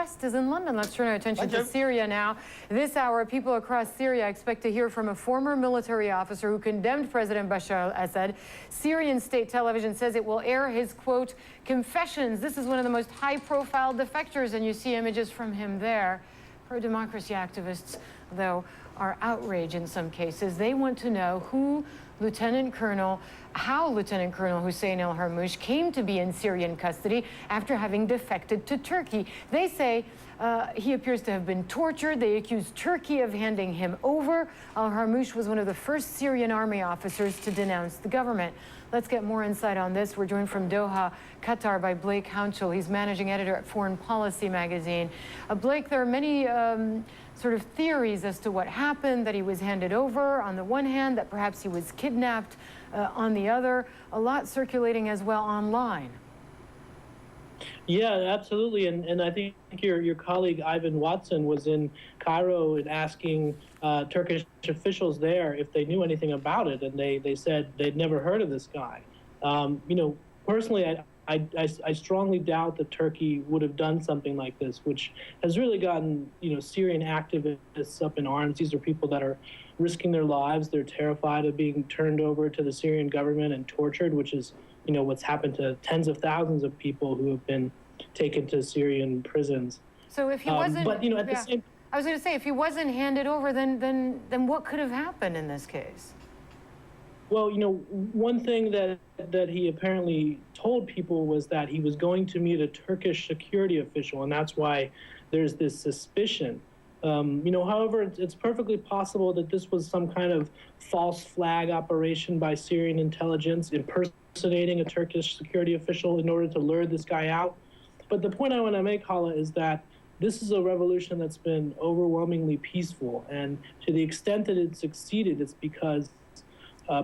West is in London. Let's turn our attention to Syria now. This hour, people across Syria expect to hear from a former military officer who condemned President Bashar al-Assad. Syrian state television says it will air his, quote, confessions. This is one of the most high-profile defectors, and you see images from him there. Pro-democracy activists, though, are outraged in some cases. They want to know how Lieutenant Colonel Husein Harmoush came to be in Syrian custody after having defected to Turkey. They say he appears to have been tortured. They accuse Turkey of handing him over. Harmoush was one of the first Syrian army officers to denounce the government. Let's get more insight on this. We're joined from Doha, Qatar, by Blake Hounshell. He's managing editor at Foreign Policy magazine. Blake, there are many sort of theories as to what happened, that he was handed over on the one hand, that perhaps he was kidnapped on the other. A lot circulating as well online. Yeah, absolutely. And I think your colleague Ivan Watson was in Cairo and asking Turkish officials there if they knew anything about it, and they said they'd never heard of this guy. Personally, I strongly doubt that Turkey would have done something like this, which has really gotten Syrian activists up in arms. These are people that are risking their lives. They're terrified of being turned over to the Syrian government and tortured, which is what's happened to tens of thousands of people who have been taken to Syrian prisons. So if he wasn't, the same, I was going to say, if he wasn't handed over, then what could have happened in this case? Well, one thing that he apparently told people was that he was going to meet a Turkish security official, and that's why there's this suspicion. However, it's perfectly possible that this was some kind of false flag operation by Syrian intelligence, impersonating a Turkish security official in order to lure this guy out. But the point I want to make, Hala, is that this is a revolution that's been overwhelmingly peaceful, and to the extent that it succeeded, it's because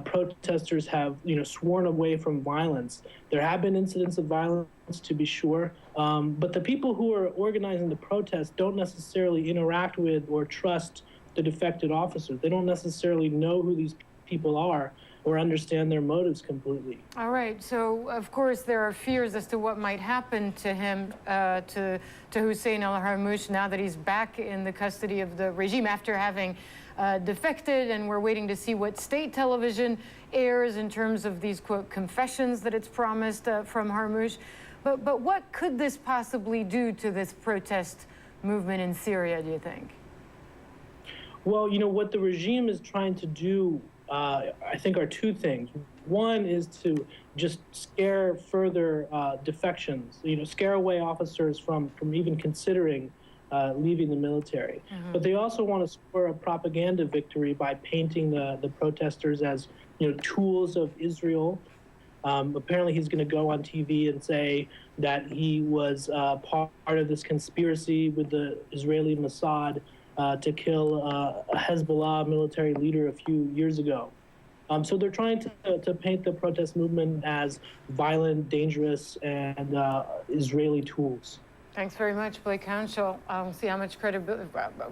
protesters have, sworn away from violence. There have been incidents of violence, to be sure, but the people who are organizing the protests don't necessarily interact with or trust the defected officers. They don't necessarily know who these people are or understand their motives completely. All right. So, of course, there are fears as to what might happen to him, to Husein Harmoush, now that he's back in the custody of the regime after having defected, and we're waiting to see what state television airs in terms of these, quote, confessions that it's promised from Harmoush. But what could this possibly do to this protest movement in Syria, do you think? Well, what the regime is trying to do, I think, are two things. One is to just scare further defections, scare away officers from even considering leaving the military. Mm-hmm. But they also want to score a propaganda victory by painting the protesters as tools of Israel. Apparently he's going to go on TV and say that he was part of this conspiracy with the Israeli Mossad to kill a Hezbollah military leader a few years ago. So they're trying to paint the protest movement as violent, dangerous, and Israeli tools. Thanks very much, Blake Hounshell. We'll see how much credibility,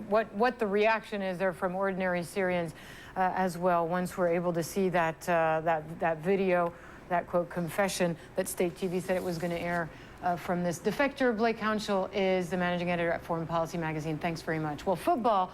what the reaction is there from ordinary Syrians as well, once we're able to see that video, that, quote, confession that state TV said it was going to air from this defector. Blake Hounshell is the managing editor at Foreign Policy magazine. Thanks very much. Well, football.